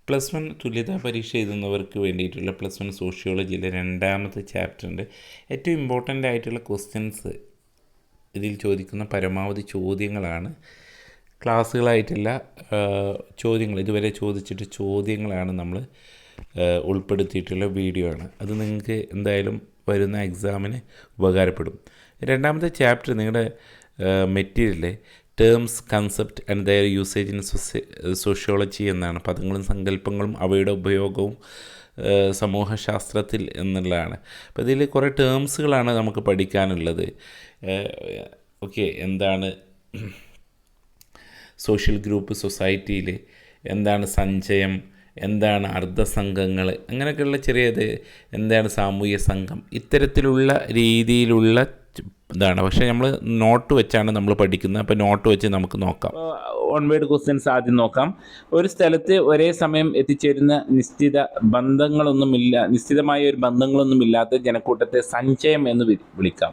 Plus one തുല്യതാ പരീക്ഷ എഴുതുന്നവർക്ക് വേണ്ടിയിട്ടുള്ള പ്ലസ് വൺ സോഷ്യോളജിയിലെ രണ്ടാമത്തെ ചാപ്റ്ററിൻ്റെ ഏറ്റവും ഇമ്പോർട്ടൻ്റ് ആയിട്ടുള്ള ക്വസ്റ്റ്യൻസ് ഇതിൽ ചോദിക്കുന്ന പരമാവധി ചോദ്യങ്ങളാണ്. ക്ലാസ്സുകളായിട്ടല്ല, ചോദ്യങ്ങൾ ഇതുവരെ ചോദിച്ചിട്ട് ചോദ്യങ്ങളാണ് നമ്മൾ ഉൾപ്പെടുത്തിയിട്ടുള്ള വീഡിയോ ആണ്. അത് നിങ്ങൾക്ക് എന്തായാലും വരുന്ന എക്സാമിന് ഉപകാരപ്പെടും. രണ്ടാമത്തെ ചാപ്റ്റർ നിങ്ങളുടെ മെറ്റീരിയലിലെ terms, concept and their usage in sociology എന്നാണ്. പദങ്ങളും സങ്കല്പങ്ങളും അവയുടെ ഉപയോഗവും സമൂഹശാസ്ത്രത്തിൽ എന്നുള്ളതാണ്. അപ്പോൾ ഇതിൽ കുറേ ടേംസുകളാണ് നമുക്ക് പഠിക്കാനുള്ളത്. ഓക്കെ, എന്താണ് സോഷ്യൽ ഗ്രൂപ്പ് സൊസൈറ്റിയിൽ, എന്താണ് സഞ്ചയം, എന്താണ് അർദ്ധസംഘങ്ങൾ, അങ്ങനെയൊക്കെയുള്ള ചെറിയത്, എന്താണ് സാമൂഹ്യ സംഘം, ഇത്തരത്തിലുള്ള രീതിയിലുള്ള ഇതാണ്. പക്ഷേ നമ്മൾ നോട്ട് വെച്ചാണ് നമ്മൾ പഠിക്കുന്നത്. അപ്പോൾ നോട്ട് വെച്ച് നമുക്ക് നോക്കാം. വൺ വേർഡ് ക്വസ്റ്റ്യൻസ് ആദ്യം നോക്കാം. ഒരു സ്ഥലത്ത് ഒരേ സമയം എത്തിച്ചേരുന്ന നിശ്ചിതമായ ഒരു ബന്ധങ്ങളൊന്നുമില്ലാത്ത ജനക്കൂട്ടത്തെ സഞ്ചയം എന്ന് വിളിക്കാം.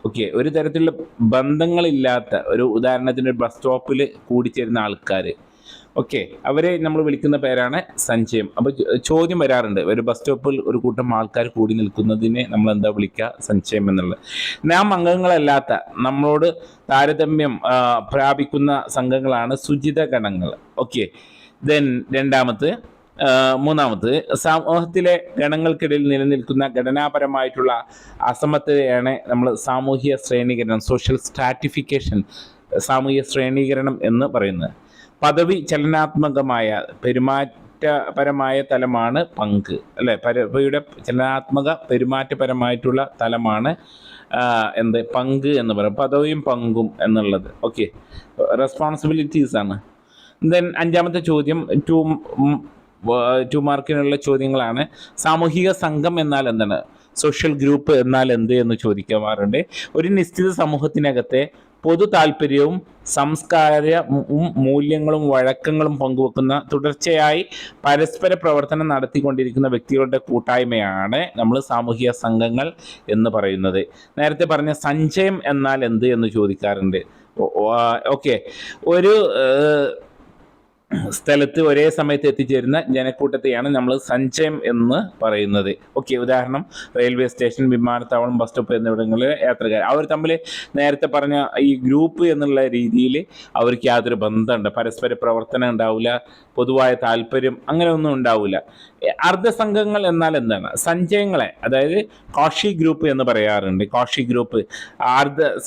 ഓക്കെ, ഒരു തരത്തിലുള്ള ബന്ധങ്ങളില്ലാത്ത ഒരു ഉദാഹരണത്തിന് ഒരു ബസ് സ്റ്റോപ്പിൽ കൂടിച്ചേരുന്ന ആൾക്കാർ, ഓക്കെ, അവരെ നമ്മൾ വിളിക്കുന്ന പേരാണ് സഞ്ചയം. അപ്പോൾ ചോദ്യം വരാറുണ്ട്, ഒരു ബസ് സ്റ്റോപ്പിൽ ഒരു കൂട്ടം ആൾക്കാർ കൂടി നിൽക്കുന്നതിനെ നമ്മൾ എന്താ വിളിക്കുക? സഞ്ചയം എന്നുള്ളത്. നാം അംഗങ്ങളല്ലാത്ത, നമ്മളോട് താരതമ്യം പ്രാപിക്കുന്ന സംഘങ്ങളാണ് സുചിത ഗണങ്ങൾ. ഓക്കെ, ദെൻ മൂന്നാമത് സമൂഹത്തിലെ ഗണങ്ങൾക്കിടയിൽ നിലനിൽക്കുന്ന ഘടനാപരമായിട്ടുള്ള അസമത്വതയാണ് നമ്മൾ സാമൂഹിക ശ്രേണീകരണം, സോഷ്യൽ സ്ട്രാറ്റിഫിക്കേഷൻ, സാമൂഹിക ശ്രേണീകരണം എന്ന് പറയുന്നത്. പദവി ചലനാത്മകമായ പെരുമാറ്റപരമായ തലമാണ് പങ്ക്, അല്ലേ? പദവിയുടെ ചലനാത്മക പെരുമാറ്റപരമായിട്ടുള്ള തലമാണ് പങ്ക് എന്ന് പറയും. പദവിയും പങ്കും എന്നുള്ളത്. ഓക്കെ, റെസ്പോൺസിബിലിറ്റീസ് ആണ്. ദെൻ അഞ്ചാമത്തെ ചോദ്യം 2 മാർക്കിനുള്ള ചോദ്യങ്ങളാണ്. സാമൂഹിക സംഘം എന്നാൽ എന്താണ്? സോഷ്യൽ ഗ്രൂപ്പ് എന്നാൽ എന്ത് എന്ന് ചോദിക്കാറുണ്ട്. ഒരു നിശ്ചിത സമൂഹത്തിനകത്തെ പൊതു താല്പര്യവും സംസ്കാരവും മൂല്യങ്ങളും വഴക്കങ്ങളും പങ്കുവെക്കുന്ന, തുടർച്ചയായി പരസ്പര പ്രവർത്തനം നടത്തിക്കൊണ്ടിരിക്കുന്ന വ്യക്തികളുടെ കൂട്ടായ്മയാണ് നമ്മൾ സാമൂഹിക സംഘങ്ങൾ എന്ന് പറയുന്നത്. നേരത്തെ പറഞ്ഞ സഞ്ചയം എന്നാൽ എന്ത് എന്ന് ചോദിക്കാറുണ്ട്. ഓക്കെ, ഒരു സ്ഥലത്ത് ഒരേ സമയത്ത് എത്തിച്ചേരുന്ന ജനക്കൂട്ടത്തെയാണ് നമ്മൾ സഞ്ചയം എന്ന് പറയുന്നത്. ഓക്കെ, ഉദാഹരണം റെയിൽവേ സ്റ്റേഷൻ, വിമാനത്താവളം, ബസ് സ്റ്റോപ്പ് എന്നിവിടങ്ങളിലെ യാത്രക്കാർ. അവർ തമ്മിൽ നേരത്തെ പറഞ്ഞ ഈ ഗ്രൂപ്പ് എന്നുള്ള രീതിയിൽ അവർക്ക് യാതൊരു ബന്ധമുണ്ട്, പരസ്പര പ്രവർത്തനം ഉണ്ടാവില്ല, പൊതുവായ താല്പര്യം അങ്ങനെ ഒന്നും ഉണ്ടാവില്ല. അർദ്ധസംഘങ്ങൾ എന്നാൽ എന്താണ്? സഞ്ചയങ്ങളെ, അതായത് കോഷി ഗ്രൂപ്പ് എന്ന് പറയാറുണ്ട്. കോഷി ഗ്രൂപ്പ്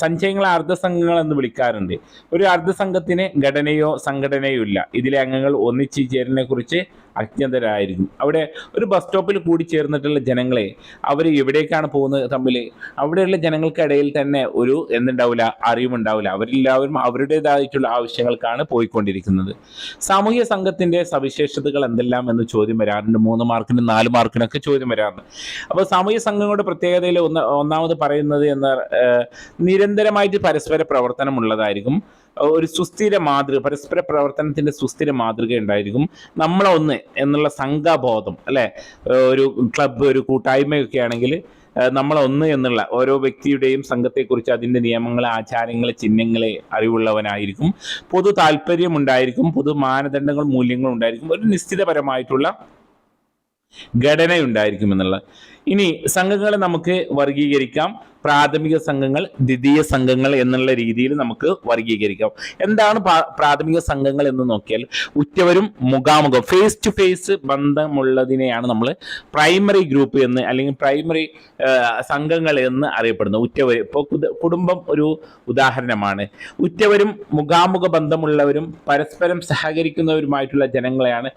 സഞ്ചയങ്ങളെ അർദ്ധസംഘങ്ങൾ എന്ന് വിളിക്കാറുണ്ട്. ഒരു അർദ്ധസംഘത്തിന് ഘടനയോ സംഘടനയോ ഇല്ല. ഇതിലെ അംഗങ്ങൾ ഒന്നിച്ചു ചേരുന്നതിനെ കുറിച്ച് അജ്ഞതരായിരിക്കും. അവിടെ ഒരു ബസ് സ്റ്റോപ്പിൽ കൂടി ചേർന്നിട്ടുള്ള ജനങ്ങളെ അവർ എവിടേക്കാണ് പോകുന്നത് തമ്മിൽ അവിടെയുള്ള ജനങ്ങൾക്കിടയിൽ തന്നെ ഒരു എന്തുണ്ടാവില്ല, അറിവുണ്ടാവില്ല. അവരെല്ലാവരും അവരുടേതായിട്ടുള്ള ആവശ്യങ്ങൾക്കാണ് പോയിക്കൊണ്ടിരിക്കുന്നത്. സാമൂഹ്യ സംഘത്തിൻ്റെ സവിശേഷതകൾ എന്തെല്ലാം എന്ന് ചോദ്യം വരാറുണ്ട്. 3 മാർക്കിനും 4 മാർക്കിനൊക്കെ ചോദ്യം വരാറുണ്ട്. അപ്പോൾ സാമൂഹ്യ സംഘങ്ങളുടെ പ്രത്യേകതയിൽ ഒന്നാമത് പറയുന്നത് നിരന്തരമായിട്ട് പരസ്പര പ്രവർത്തനം ഉള്ളതായിരിക്കും. ഒരു സുസ്ഥിര മാതൃക, പരസ്പര പ്രവർത്തനത്തിൻ്റെ സുസ്ഥിര മാതൃക ഉണ്ടായിരിക്കും. നമ്മളൊന്ന് എന്നുള്ള സംഘബോധം, അല്ലേ? ഒരു ക്ലബ്ബ്, ഒരു കൂട്ടായ്മയൊക്കെ ആണെങ്കിൽ നമ്മളൊന്ന് എന്നുള്ള ഓരോ വ്യക്തിയുടെയും സംഘത്തെക്കുറിച്ച് അതിൻ്റെ നിയമങ്ങൾ, ആചാരങ്ങൾ, ചിഹ്നങ്ങളെ അറിവുള്ളവനായിരിക്കും. പൊതു താല്പര്യം ഉണ്ടായിരിക്കും, പൊതു മാനദണ്ഡങ്ങൾ, മൂല്യങ്ങൾ ഉണ്ടായിരിക്കും. ഒരു നിശ്ചിതപരമായിട്ടുള്ള ഘടനയുണ്ടായിരിക്കും എന്നുള്ള. ഇനി സംഘങ്ങളെ നമുക്ക് വർഗീകരിക്കാം. പ്രാഥമിക സംഘങ്ങൾ, ദ്വിതീയ സംഘങ്ങൾ എന്നുള്ള രീതിയിൽ നമുക്ക് വർഗീകരിക്കാം. എന്താണ് പ്രാഥമിക സംഘങ്ങൾ എന്ന് നോക്കിയാൽ, ഉറ്റവരും മുഖാമുഖം, ഫേസ് ടു ഫേസ് ബന്ധമുള്ളതിനെയാണ് നമ്മൾ പ്രൈമറി ഗ്രൂപ്പ് എന്ന്, അല്ലെങ്കിൽ പ്രൈമറി സംഘങ്ങൾ എന്ന് അറിയപ്പെടുന്നത്. ഉറ്റവർ, ഇപ്പോൾ കുടുംബം ഒരു ഉദാഹരണമാണ്. ഉറ്റവരും മുഖാമുഖ ബന്ധമുള്ളവരും പരസ്പരം സഹകരിക്കുന്നവരുമായിട്ടുള്ള ജനങ്ങളെയാണ്,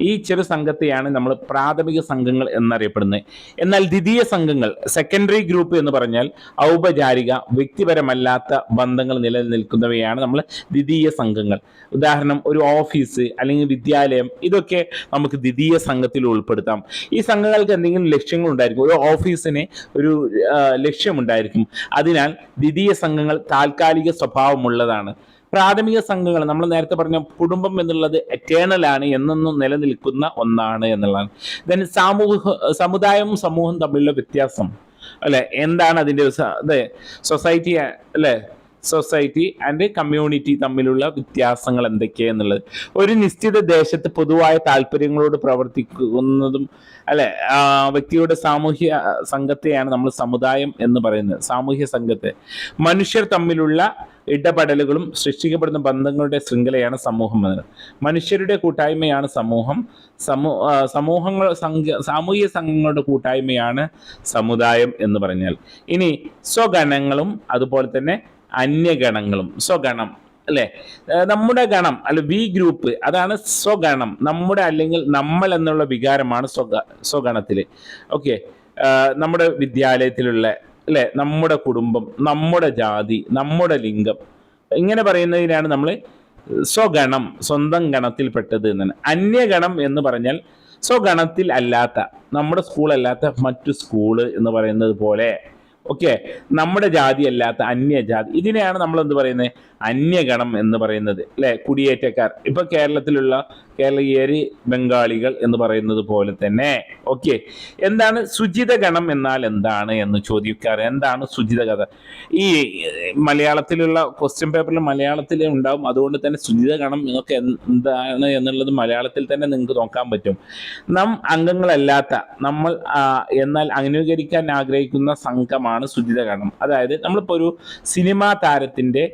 ഈ ചെറു സംഘത്തെയാണ് നമ്മൾ പ്രാഥമിക സംഘങ്ങൾ എന്നറിയപ്പെടുന്നത്. എന്നാൽ ദ്വിതീയ സംഘങ്ങൾ, സെക്കൻഡറി ഗ്രൂപ്പ് എന്ന് പറഞ്ഞാൽ ഔപചാരിക, വ്യക്തിപരമല്ലാത്ത ബന്ധങ്ങൾ നിലനിൽക്കുന്നവയാണ് നമ്മൾ ദ്വിതീയ സംഘങ്ങൾ. ഉദാഹരണം ഒരു ഓഫീസ് അല്ലെങ്കിൽ വിദ്യാലയം, ഇതൊക്കെ നമുക്ക് ദ്വിതീയ സംഘത്തിൽ ഉൾപ്പെടുത്താം. ഈ സംഘങ്ങൾക്ക് എന്തെങ്കിലും ലക്ഷ്യങ്ങൾ ഉണ്ടായിരിക്കും. ഒരു ഓഫീസിന് ഒരു ലക്ഷ്യമുണ്ടായിരിക്കും. അതിനാൽ ദ്വിതീയ സംഘങ്ങൾ താൽക്കാലിക സ്വഭാവമുള്ളതാണ്. പ്രാഥമിക സംഘങ്ങൾ, നമ്മൾ നേരത്തെ പറഞ്ഞ കുടുംബം എന്നുള്ളത് എറ്റേണൽ ആണ്, എന്നെന്നും നിലനിൽക്കുന്ന ഒന്നാണ് എന്നുള്ളതാണ്. ദെൻ സമുദായവും സമൂഹവും തമ്മിലുള്ള വ്യത്യാസം, അല്ലെ? എന്താണ് അതിൻ്റെ സൊസൈറ്റി, അല്ലെ? സൊസൈറ്റി ആൻഡ് കമ്മ്യൂണിറ്റി തമ്മിലുള്ള വ്യത്യാസങ്ങൾ എന്തൊക്കെയാന്നുള്ളത്. ഒരു നിശ്ചിത ദേശത്ത് പൊതുവായ താല്പര്യങ്ങളോട് പ്രവർത്തിക്കുന്നതും അല്ലെ വ്യക്തിയുടെ സാമൂഹ്യ സംഘത്തെയാണ് നമ്മൾ സമുദായം എന്ന് പറയുന്നത്. സാമൂഹ്യ സംഘത്തെ മനുഷ്യർ തമ്മിലുള്ള ഇടപെടലുകളും സൃഷ്ടിക്കപ്പെടുന്ന ബന്ധങ്ങളുടെ ശൃംഖലയാണ് സമൂഹം എന്നത്. മനുഷ്യരുടെ കൂട്ടായ്മയാണ് സമൂഹം. സമൂഹങ്ങൾ സാമൂഹിക സംഘങ്ങളുടെ കൂട്ടായ്മയാണ് സമുദായം എന്ന് പറഞ്ഞാൽ. ഇനി സ്വഗണങ്ങളും അതുപോലെ തന്നെ അന്യഗണങ്ങളും. സ്വഗണം അല്ലെ, നമ്മുടെ ഗണം അല്ലെ വി ഗ്രൂപ്പ്, അതാണ് സ്വഗണം. നമ്മുടെ അല്ലെങ്കിൽ നമ്മൾ എന്നുള്ള വികാരമാണ് സ്വഗണത്തില്. ഓക്കെ, നമ്മുടെ വിദ്യാലയത്തിലുള്ള അല്ലെ, നമ്മുടെ കുടുംബം, നമ്മുടെ ജാതി, നമ്മുടെ ലിംഗം, ഇങ്ങനെ പറയുന്നതിനാണ് നമ്മൾ സ്വഗണം, സ്വന്തം ഗണത്തിൽപ്പെട്ടത് എന്നാണ്. അന്യഗണം എന്ന് പറഞ്ഞാൽ സ്വഗണത്തിൽ അല്ലാത്ത, നമ്മുടെ സ്കൂൾ അല്ലാത്ത മറ്റു സ്കൂള് എന്ന് പറയുന്നത് പോലെ. ഓക്കെ, നമ്മുടെ ജാതി അല്ലാത്ത അന്യജാതി, ഇതിനെയാണ് നമ്മൾ എന്ത് പറയുന്നത്, അന്യഗണം എന്ന് പറയുന്നത് അല്ലെ. കുടിയേറ്റക്കാർ, ഇപ്പൊ കേരളത്തിലുള്ള കേരളീയര്, ബംഗാളികൾ എന്ന് പറയുന്നത് പോലെ തന്നെ. ഓക്കെ, എന്താണ് സുചിത ഗണം എന്നാൽ എന്താണ് എന്ന് ചോദിക്കാറ്. എന്താണ് സുചിത കഥ? ഈ മലയാളത്തിലുള്ള ക്വസ്റ്റ്യൻ പേപ്പറിൽ മലയാളത്തിൽ ഉണ്ടാവും, അതുകൊണ്ട് തന്നെ സുചിത ഗണം എന്നൊക്കെ എന്താണ് എന്നുള്ളത് മലയാളത്തിൽ തന്നെ നിങ്ങൾക്ക് നോക്കാൻ പറ്റും. അംഗങ്ങളല്ലാത്ത നമ്മൾ എന്നാൽ അനുകരിക്കാൻ ആഗ്രഹിക്കുന്ന സംഘമാണ് സുചിത ഗണം. അതായത് നമ്മളിപ്പോ ഒരു സിനിമാ താരത്തിന്റെ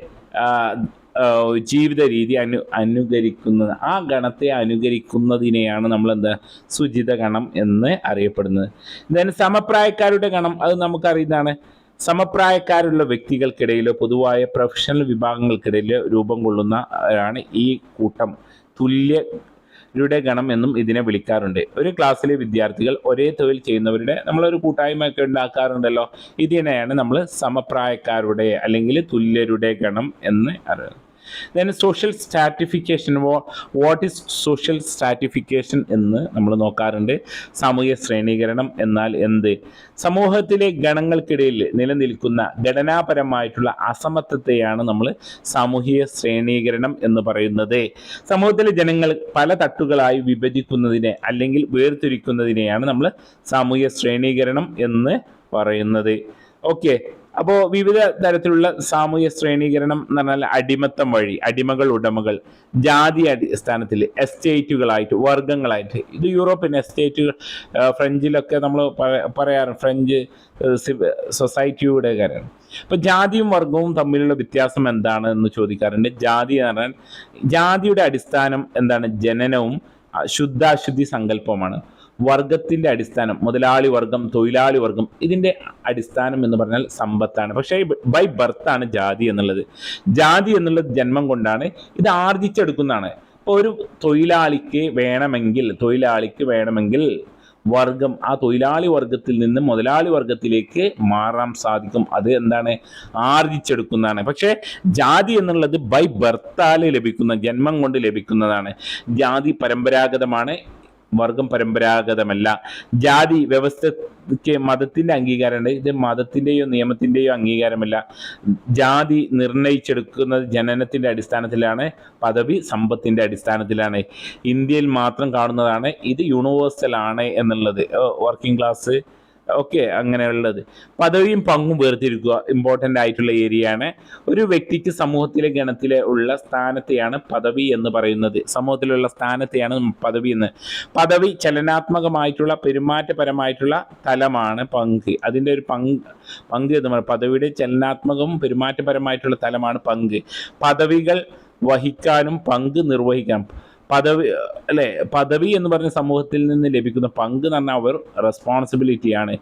ജീവിത രീതി അനുകരിക്കുന്നത്, ആ ഗണത്തെ അനുകരിക്കുന്നതിനെയാണ് നമ്മൾ എന്താ സുചിത ഗണം എന്ന് അറിയപ്പെടുന്നത്. then സമപ്രായക്കാരുടെ ഗണം, അത് നമുക്കറിയുന്നതാണ്. സമപ്രായക്കാരുള്ള വ്യക്തികൾക്കിടയിലോ പൊതുവായ പ്രൊഫഷണൽ വിഭാഗങ്ങൾക്കിടയിലോ രൂപം കൊള്ളുന്നതാണ് ഈ കൂട്ടം. തുല്യരുടെ ഗണം എന്നും ഇതിനെ വിളിക്കാറുണ്ട്. ഒരു ക്ലാസ്സിലെ വിദ്യാർത്ഥികൾ ഒരേ തൊഴിൽ ചെയ്യുന്നവരുടെ നമ്മളൊരു കൂട്ടായ്മയൊക്കെ ഉണ്ടാക്കാറുണ്ടല്ലോ, ഇതിനെയാണ് നമ്മൾ സമപ്രായക്കാരുടെ അല്ലെങ്കിൽ തുല്യരുടെ ഗണം എന്ന് അറിയുന്നത്. then social stratification, what is social stratification എന്ന് നമ്മൾ നോക്കാറുണ്ട്. സാമൂഹ്യ ശ്രേണീകരണം എന്നാൽ എന്ത്? സമൂഹത്തിലെ ഗണങ്ങൾക്കിടയിൽ നിലനിൽക്കുന്ന ഘടനാപരമായിട്ടുള്ള അസമത്വത്തെയാണ് നമ്മൾ സാമൂഹിക ശ്രേണീകരണം എന്ന് പറയുന്നത്. സമൂഹത്തിലെ ജനങ്ങൾ പല തട്ടുകളായി വിഭജിക്കുന്നതിനെ അല്ലെങ്കിൽ വേർതിരിക്കുന്നതിനെയാണ് നമ്മൾ സാമൂഹിക ശ്രേണീകരണം എന്ന് പറയുന്നത്. ഓക്കെ, അപ്പോൾ വിവിധ തരത്തിലുള്ള സാമൂഹ്യ ശ്രേണീകരണം എന്ന് പറഞ്ഞാൽ അടിമത്തം വഴി, അടിമകൾ, ഉടമകൾ, ജാതി അടിസ്ഥാനത്തിൽ, എസ്റ്റേറ്റുകളായിട്ട്, വർഗങ്ങളായിട്ട്. ഇത് യൂറോപ്യൻ എസ്റ്റേറ്റുകൾ, ഫ്രഞ്ചിലൊക്കെ നമ്മൾ പറയാറുണ്ട്, ഫ്രഞ്ച് സൊസൈറ്റിയുടെ കാര്യമാണ്. ഇപ്പൊ ജാതിയും വർഗവും തമ്മിലുള്ള വ്യത്യാസം എന്താണ് എന്ന് ചോദിക്കാറുണ്ട്. ജാതി എന്ന് പറഞ്ഞാൽ ജാതിയുടെ അടിസ്ഥാനം എന്താണ്? ജനനവും ശുദ്ധാശുദ്ധി സങ്കല്പമാണ്. വർഗത്തിന്റെ അടിസ്ഥാനം മുതലാളി വർഗം, തൊഴിലാളി വർഗം, ഇതിന്റെ അടിസ്ഥാനം എന്ന് പറഞ്ഞാൽ സമ്പത്താണ്. പക്ഷേ ബൈ ബർത്താണ് ജാതി എന്നുള്ളത്. ജാതി എന്നുള്ളത് ജന്മം കൊണ്ടാണ്, ഇത് ആർജിച്ചെടുക്കുന്നതാണ്. ഇപ്പോൾ ഒരു തൊഴിലാളിക്ക് വേണമെങ്കിൽ വർഗം, ആ തൊഴിലാളി വർഗത്തിൽ നിന്ന് മുതലാളി വർഗത്തിലേക്ക് മാറാൻ സാധിക്കും. അത് എന്താണ്? ആർജിച്ചെടുക്കുന്നതാണ്. പക്ഷേ ജാതി എന്നുള്ളത് ബൈ ബർത്താൽ ലഭിക്കുന്ന, ജന്മം കൊണ്ട് ലഭിക്കുന്നതാണ്. ജാതി പരമ്പരാഗതമാണ്, വർഗം പരമ്പരാഗതമല്ല. ജാതി വ്യവസ്ഥയ്ക്ക് മതത്തിന്റെ അംഗീകാരമുണ്ട്, ഇത് മതത്തിന്റെയോ നിയമത്തിന്റെയോ അംഗീകാരമല്ല. ജാതി നിർണയിച്ചെടുക്കുന്നത് ജനനത്തിന്റെ അടിസ്ഥാനത്തിലാണ്, പദവി സമ്പത്തിന്റെ അടിസ്ഥാനത്തിലാണ്. ഇന്ത്യയിൽ മാത്രം കാണുന്നതാണ് ഇത്, യൂണിവേഴ്സൽ ആണ് എന്നുള്ളത്. വർക്കിംഗ് ക്ലാസ് ഓക്കെ, അങ്ങനെയുള്ളത്. പദവിയും പങ്കും വേർതിരിക്കുക ഇമ്പോർട്ടൻ്റ് ആയിട്ടുള്ള ഏരിയയാണ്. ഒരു വ്യക്തിക്ക് സമൂഹത്തിലെ ഗണത്തിലെ ഉള്ള സ്ഥാനത്തെയാണ് പദവി എന്ന് പറയുന്നത്. സമൂഹത്തിലുള്ള സ്ഥാനത്തെയാണ് പദവി എന്ന്. പദവി ചലനാത്മകമായിട്ടുള്ള പെരുമാറ്റപരമായിട്ടുള്ള തലമാണ് പങ്ക്. അതിൻ്റെ ഒരു പങ്ക് എന്ന് പറയുന്നത് പദവിയുടെ ചലനാത്മകവും പെരുമാറ്റപരമായിട്ടുള്ള തലമാണ് പങ്ക്. പദവികൾ വഹിക്കാനും പങ്ക് നിർവഹിക്കാനും. പദവി എന്ന് പറഞ്ഞ സമൂഹത്തിൽ നിന്ന് ലഭിക്കുന്ന പങ്ക് എന്ന് പറഞ്ഞാൽ അവർ റെസ്പോൺസിബിലിറ്റിയാണ്.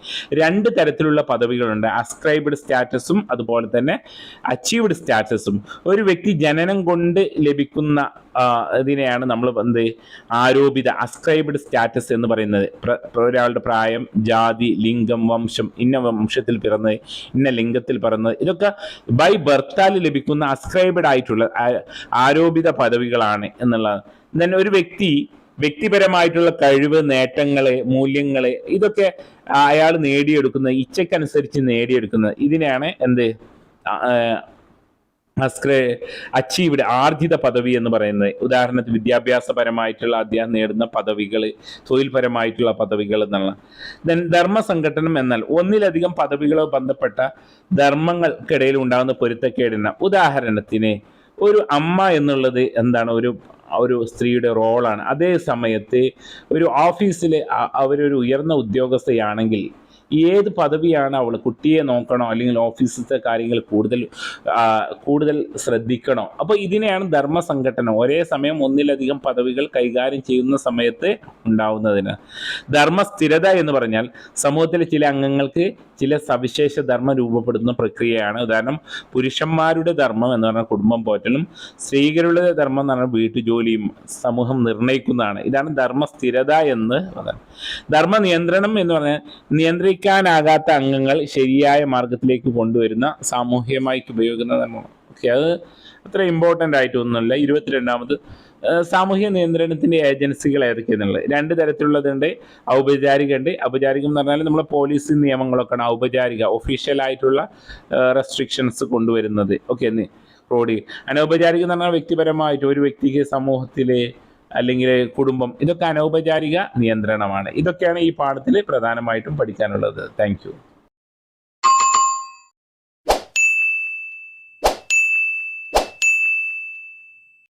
രണ്ട് തരത്തിലുള്ള പദവികളുണ്ട്, അസ്ക്രൈബ്ഡ് സ്റ്റാറ്റസും അതുപോലെ തന്നെ അച്ചീവ്ഡ് സ്റ്റാറ്റസും. ഒരു വ്യക്തി ജനനം കൊണ്ട് ലഭിക്കുന്ന ഇതിനെയാണ് നമ്മൾ ആരോപിത അസ്ക്രൈബ്ഡ് സ്റ്റാറ്റസ് എന്ന് പറയുന്നത്. ഒരാളുടെ പ്രായം, ജാതി, ലിംഗം, വംശം, ഇന്ന വംശത്തിൽ പിറന്നത്, ഇന്ന ലിംഗത്തിൽ പിറന്നത്, ഇതൊക്കെ ബൈ ബർത്താൽ ലഭിക്കുന്ന അസ്ക്രൈബ്ഡ് ആയിട്ടുള്ള ആരോപിത പദവികളാണ് എന്നുള്ളത്. then ഒരു വ്യക്തിപരമായിട്ടുള്ള കഴിവ്, നേട്ടങ്ങളെ, മൂല്യങ്ങളെ, ഇതൊക്കെ അയാൾ നേടിയെടുക്കുന്നത്, ഇച്ഛയ്ക്കനുസരിച്ച് നേടിയെടുക്കുന്നത്, ഇതിനെയാണ് അച്ചീവ്ഡ് ആർജിത പദവി എന്ന് പറയുന്നത്, ഉദാഹരണത്തിന് വിദ്യാഭ്യാസപരമായിട്ടുള്ള അദ്ദേഹം നേടുന്ന പദവികൾ, തൊഴിൽപരമായിട്ടുള്ള പദവികൾ എന്നുള്ള. ദെൻ ധർമ്മ സംഘടനം എന്നാൽ ഒന്നിലധികം പദവികളോ ബന്ധപ്പെട്ട ധർമ്മങ്ങൾക്കിടയിൽ ഉണ്ടാകുന്ന പൊരുത്തക്കേടിന്. ഉദാഹരണത്തിന് ഒരു അമ്മ എന്നുള്ളത് എന്താണ്, ഒരു സ്ത്രീയുടെ റോളാണ്. അതേ സമയത്ത് ഒരു ഓഫീസിൽ അവരൊരു ഉയർന്ന ഉദ്യോഗസ്ഥയാണെങ്കിൽ ഏത് പദവിയാണ് അവൾ, കുട്ടിയെ നോക്കണോ അല്ലെങ്കിൽ ഓഫീസിലത്തെ കാര്യങ്ങൾ കൂടുതൽ ശ്രദ്ധിക്കണോ? അപ്പോൾ ഇതിനെയാണ് ധർമ്മസംഘടന, ഒരേ സമയം ഒന്നിലധികം പദവികൾ കൈകാര്യം ചെയ്യുന്ന സമയത്ത് ഉണ്ടാവുന്നതിന്. ധർമ്മസ്ഥിരത എന്ന് പറഞ്ഞാൽ സമൂഹത്തിലെ ചില അംഗങ്ങൾക്ക് ചില സവിശേഷ ധർമ്മം രൂപപ്പെടുന്ന പ്രക്രിയയാണ്. ഉദാഹരണം, പുരുഷന്മാരുടെ ധർമ്മം എന്ന് പറഞ്ഞാൽ കുടുംബം പോറ്റലും, സ്ത്രീകളുടെ ധർമ്മം എന്ന് പറഞ്ഞാൽ വീട്ടുജോലിയും സമൂഹം നിർണ്ണയിക്കുന്നതാണ്. ഇതാണ് ധർമ്മസ്ഥിരത എന്ന് പറയുന്നത്. ധർമ്മ നിയന്ത്രണം എന്ന് പറഞ്ഞാൽ നിയന്ത്രിക്കാനാകാത്ത അംഗങ്ങൾ ശരിയായ മാർഗത്തിലേക്ക് കൊണ്ടുവരുന്ന സാമൂഹികമായി ഉപയോഗിക്കുന്ന ധർമ്മമാണ്. ഓക്കെ, അത് അത്ര ഇമ്പോർട്ടൻ്റ് ആയിട്ടൊന്നുമില്ല. 22ാമത് സാമൂഹ്യ നിയന്ത്രണത്തിൻ്റെ ഏജൻസികൾ ഏതൊക്കെയാണെന്നുള്ളത് 2 തരത്തിലുള്ളതുണ്ട്. ഔപചാരിക ഉണ്ട്. ഔപചാരികം എന്ന് പറഞ്ഞാൽ നമ്മളെ പോലീസ് നിയമങ്ങളൊക്കെയാണ് ഔപചാരിക, ഒഫീഷ്യലായിട്ടുള്ള റെസ്ട്രിക്ഷൻസ് കൊണ്ടുവരുന്നത്. ഓക്കെ, അനൗപചാരികം എന്ന് പറഞ്ഞാൽ വ്യക്തിപരമായിട്ട് ഒരു വ്യക്തിക്ക് സമൂഹത്തിലെ അല്ലെങ്കിൽ കുടുംബം, ഇതൊക്കെ അനൗപചാരിക നിയന്ത്രണമാണ്. ഇതൊക്കെയാണ് ഈ പാഠത്തിൽ പ്രധാനമായിട്ടും പഠിക്കാനുള്ളത്. Thank you.